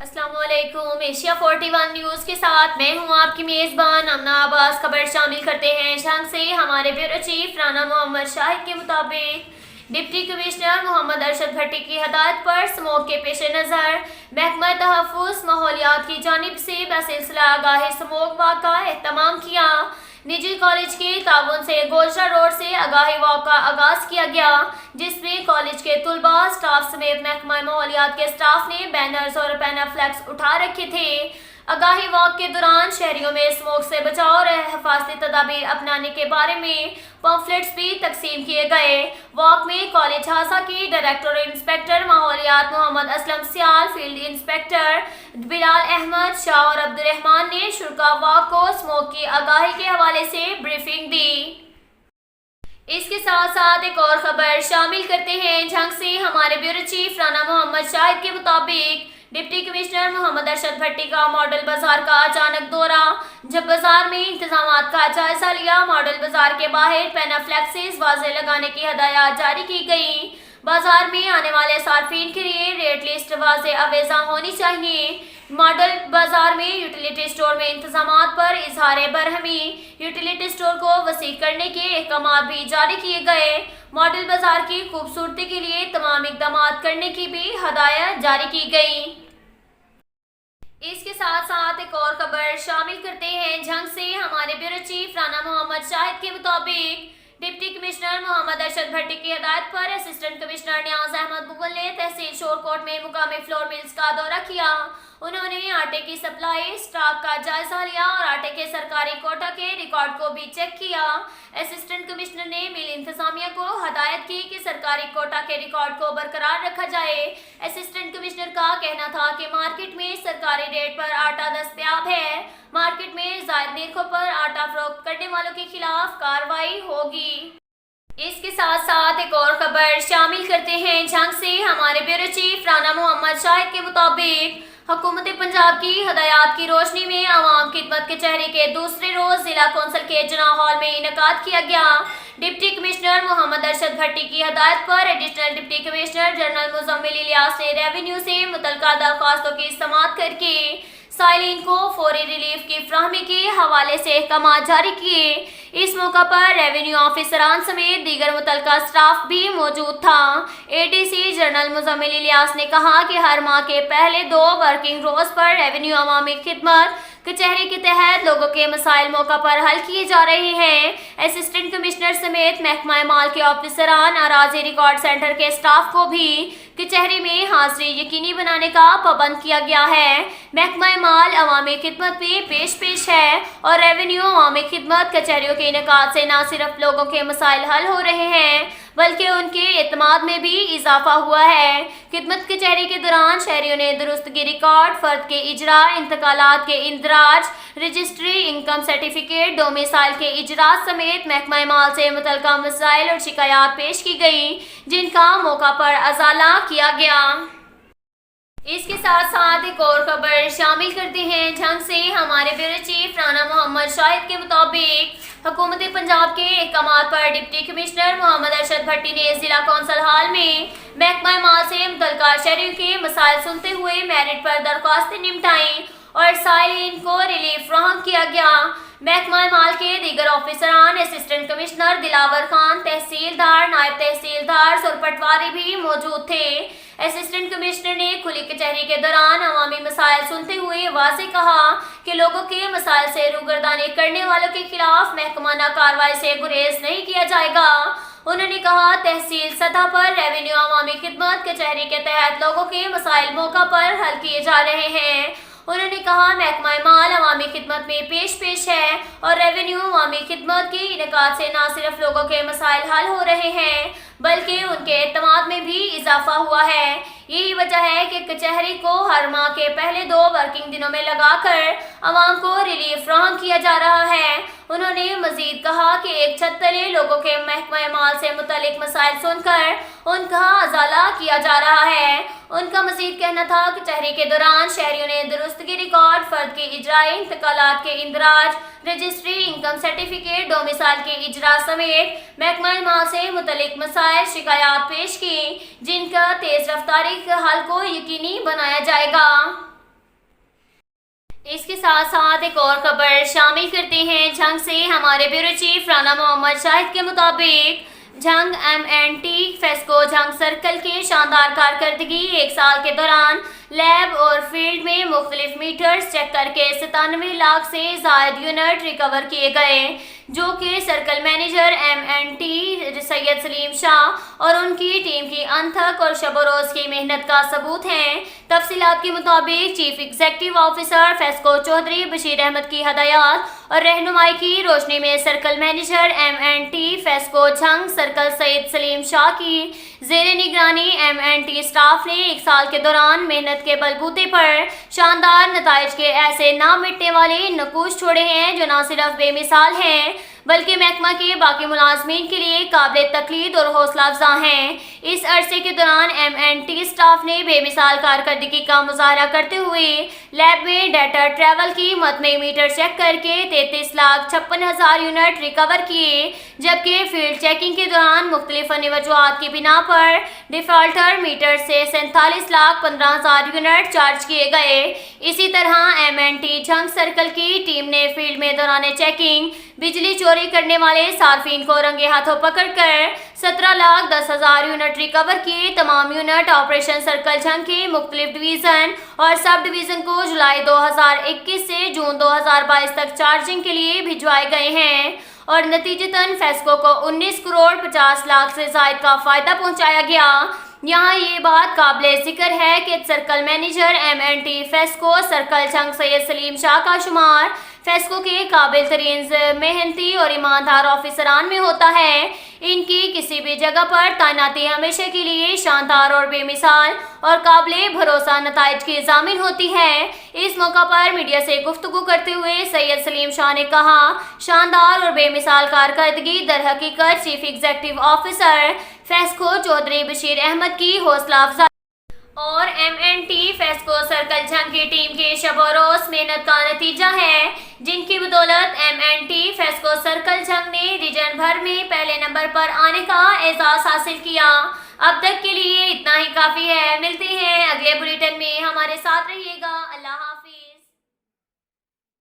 अस्सलाम वालेकुम। Asia 41 news के साथ मैं हूं आपकी मेज़बान अमना आबास। खबर शामिल करते हैं जंग से। हमारे ब्यूरो चीफ राना मोहम्मद शाहिद के मुताबिक डिप्टी कमिश्नर मोहम्मद अरशद भट्टी की हदायत पर स्मोक के पेश नज़र महकमा तहफ़्फ़ुज़ माहौलियात की जानिब से बसिलसिला आगाही स्मोक वॉक का एहतमाम किया। निजी कॉलेज के ताउन से गोजरा रोड से आगाही वॉक का आगाज किया गया, जिसमें कॉलेज के तुलबा, स्टाफ समेत महकमा माहौलियात के स्टाफ ने बैनर्स और पैनाफ्लेक्स उठा रखे थे। आगाही वॉक के दौरान शहरियों में स्मोक से बचाव और हिफाजती तदाबीर अपनाने के बारे में पम्फलेट्स भी तकसीम किए गए। वॉक में कॉलेज हासा के डायरेक्टर और इंस्पेक्टर माहौलियात मोहम्मद असलम सियाल, फील्ड इंस्पेक्टर बिलाल अहमद शाह और अब्दुर्रहमान ने शुरा वॉक को स्मोक की आगाही के हवाले से ब्रीफिंग दी। इसके साथ साथ एक और खबर शामिल करते हैं जंग से। हमारे ब्यूरो चीफ राना मोहम्मद शाहिद के मुताबिक डिप्टी कमिश्नर मोहम्मद अरशद भट्टी का मॉडल बाजार का अचानक दौरा। जब बाजार में इंतजामात का जायजा लिया, मॉडल बाजार के बाहर पैनाफ्लेक्सेस वाज़े लगाने की हदायत जारी की गई। बाजार में आने वाले सार्फिन के लिए रेट लिस्ट वाज़े अवेजा होनी चाहिए। मॉडल बाजार में यूटिलिटी स्टोर में इंतजामात पर इजहार बरहमी, यूटिलिटी स्टोर को वसी करने के अहकाम भी जारी किए गए। मॉडल बाजार की खूबसूरती के लिए तमाम इकदाम करने की भी हदायत जारी की गई। इसके साथ साथ एक और खबर शामिल करते हैं जंग से। हमारे ब्यूरो चीफ राना मोहम्मद शाहिद के मुताबिक डिप्टी कमिश्नर मोहम्मद अरशद भट्टी की हदायत पर असिस्टेंट कमिश्नर नियाज अहमद मुगल ने तहसील शोरकोट में मुकामी फ्लोर मिल्स का दौरा किया। उन्होंने आटे की सप्लाई स्टॉक का जायजा लिया और आटे के सरकारी कोटा के रिकॉर्ड को भी चेक किया। असिस्टेंट कमिश्नर ने मिल इंतजामिया को हदायत की कि सरकारी कोटा के रिकॉर्ड को बरकरार रखा जाए। असिस्टेंट कमिश्नर का कहना था कि मार्केट में सरकारी रेट पर आटा दस्तयाब है। मार्केट में जायद निर्खों पर आटा फरोख्त करने वालों के खिलाफ कार्रवाई होगी। इसके साथ साथ एक और खबर शामिल करते हैं जंग से। हमारे ब्यूरो चीफ राना मोहम्मद शाहिद के मुताबिक हुकूमत पंजाब की हदायत की रोशनी में अवाम खिदमत कचहरी के दूसरे रोज जिला कौंसिल के जना हॉल में इनेकाद किया गया। डिप्टी कमिश्नर मोहम्मद अरशद भट्टी की हदायत पर additional deputy commissioner general Muzammil Ilyas ने रेवेन्यू से मुतल्लिका दरख्वास्तों की समाअत करके साइलिन को फौरी रिलीफ की फ्राहमी के हवाले से अहकाम जारी किए। इस मौका पर रेवेन्यू ऑफिसरान समेत दीगर मुतल्लिका स्टाफ भी मौजूद था। एडीसी जनरल मुजम्मिल इलियास ने कहा कि हर माह के पहले 2 वर्किंग रोज पर रेवेन्यू अवामी खिदमत कचहरी के तहत लोगों के मसाइल मौका पर हल किए जा रहे हैं। असिस्टेंट कमिश्नर समेत महकमा माल के ऑफिसरान, अराजी रिकॉर्ड सेंटर के स्टाफ को भी कचहरी में हाजिरी यकीनी बनाने का पाबंद किया गया है। महकमा माल अवामी खिदमत में पेश है और रेवेन्यू अवामी खिदमत कचहरियों के इनेकाद से न सिर्फ लोगों के मसाइल हल हो रहे हैं बल्कि उनके एतमाद में भी इजाफा हुआ है। खिदमत कचहरी के दौरान शहरियों ने दुरुस्तगी रिकॉर्ड, फर्द के इजरा, इंतकालात के इंदराज, रजिस्ट्री, इनकम सर्टिफिकेट, डोमिसाइल के इजरा समेत महकमा माल से मुतल्लिका मसाइल और शिकायत पेश की गई, जिनका मौका पर अजाला किया गया। इसके साथ साथ एक और खबर शामिल करते हैं जंग से। हमारे ब्यूरो चीफ राना मोहम्मद शाहिद के मुताबिक हुकूमत पंजाब के अहकाम पर डिप्टी कमिश्नर मोहम्मद अरशद भट्टी ने जिला कौंसिल हॉल में महकमा माल से मुतल्लिका शहरियों के मसाइल सुनते हुए मेरिट पर दरख्वास्तें निपटाई और साइलिन को रिलीफ फ्राहम किया गया। महकमा माल के दीगर ऑफिसरान, असिस्टेंट कमिश्नर दिलावर खान, तहसीलदार, नायब तहसीलदार और पटवारी भी मौजूद थे। असिस्टेंट कमिश्नर ने खुली कचहरी के दौरान अवामी मसाइल सुनते हुए वाज़ेह कहा कि लोगों के मसाइल से रूगर्दानी करने वालों के खिलाफ महकमाना कार्रवाई से गुरेज नहीं किया जाएगा। उन्होंने कहा, तहसील सतह पर रेवेन्यू अवामी खिदमत कचहरी के तहत लोगों के मसाइल मौका पर हल किए जा रहे हैं। उन्होंने कहा, महकमा माल अवामी खिदमत में पेश है और रेवेन्यू अवामी खिदमत के इनेकाद से न सिर्फ लोगों के मसाइल हल हो रहे हैं बल्कि उनके एतमाद में भी इजाफा हुआ है। यही वजह है कि कचहरी को हर माह के पहले 2 वर्किंग दिनों में लगाकर अवाम को रिलीफ फ्राहम किया जा रहा है। उन्होंने मजीद कहा कि एक छत तले लोगों के महकमा माल से मुतल्लिक मसाइल सुनकर उनका अजाला किया जा रहा है। उनका मजीद कहना था कि कचहरी के दौरान शहरियों ने दुरुस्तगी रिकॉर्ड, फर्द के इजराई, इंतकालात के इंदराज, रजिस्ट्री, इनकम सर्टिफिकेट, डोमिसाइल के इजरा समेत महकमा माल से मुतल्लिक मसाइल शिकायत पेश की, जिनका तेज रफ्तारी हल को यकीनी बनाया जाएगा। اس کے ساتھ ساتھ ایک اور خبر شامل کرتے ہیں جھنگ سے ہمارے بیورو چیف رانا محمد شاہد کے مطابق Jhang M&T FESCO Jhang circle کی شاندار کارکردگی ایک سال کے دوران لیب اور فیلڈ میں مختلف میٹرز چیک کر کے 97 لاکھ سے زائد یونٹ ریکور کیے گئے، جو کہ سرکل مینیجر M&T سید سلیم شاہ اور ان کی ٹیم کی انتھک اور شب و روز کی محنت کا ثبوت ہیں۔ تفصیلات کے مطابق chief executive officer FESCO Chaudhry Bashir Ahmed کی ہدایات اور رہنمائی کی روشنی میں circle manager M&T FESCO Jhang circle Syed Salim Shah کی زیر نگرانی M&T اسٹاف نے ایک سال کے دوران محنت کے بلبوتے پر شاندار نتائج کے ایسے نہ مٹنے والے نقوش چھوڑے ہیں جو نہ صرف بے مثال ہیں بلکہ محکمہ کے باقی ملازمین کے لیے قابل تقلید اور حوصلہ افزا ہیں۔ اس عرصے کے دوران M&T اسٹاف نے بے مثال کارکردگی کا مظاہرہ کرتے ہوئے لیب میں ڈیٹا ٹریول کی مطمئن میٹر چیک کر کے 33,56,000 یونٹ ریکور کیے، جبکہ فیلڈ چیکنگ کے دوران مختلف فنی وجوہات کی بنا پر ڈیفالٹر میٹر سے 47,15,000 یونٹ چارج کیے گئے۔ اسی طرح M&T جھنگ سرکل کی ٹیم نے فیلڈ میں دوران چیکنگ بجلی چوری کرنے والے صارفین کو رنگے ہاتھوں پکڑ کر 17,10,000 یونٹ ریکور کیے۔ تمام یونٹ آپریشن سرکل جھنگ کے مختلف ڈویژن اور سب ڈویژن کو جولائی 2021 سے جون 2022 تک چارجنگ کے لیے بھجوائے گئے ہیں اور نتیجتاً فیسکو کو 19 کروڑ 50 لاکھ سے زائد کا فائدہ پہنچایا گیا۔ یہاں یہ بات قابل ذکر ہے کہ circle manager M&T FESCO circle Jhang Syed Salim Shah کا شمار فیسکو کے قابل ترین محنتی اور ایماندار آفیسران میں ہوتا ہے۔ ان کی کسی بھی جگہ پر تعیناتی ہمیشہ کے لیے شاندار اور بے مثال اور قابل بھروسہ نتائج کی ضامن ہوتی ہے۔ اس موقع پر میڈیا سے گفتگو کرتے ہوئے سید سلیم شاہ نے کہا، شاندار اور بے مثال کارکردگی در حقیقت chief executive officer FESCO Chaudhry Bashir Ahmed کی حوصلہ افزائی اور M&T فیسکو سرکل جھنگ کی ٹیم کے شب و روز محنت کا نتیجہ ہے، جن کی بدولت M&T فیسکو سرکل جھنگ نے ریجن بھر میں پہلے نمبر پر آنے کا اعزاز حاصل کیا۔ اب تک کے لیے اتنا ہی کافی ہے۔ ملتے ہیں اگلے بلیٹن میں، ہمارے ساتھ رہیے گا۔ اللہ حافظ۔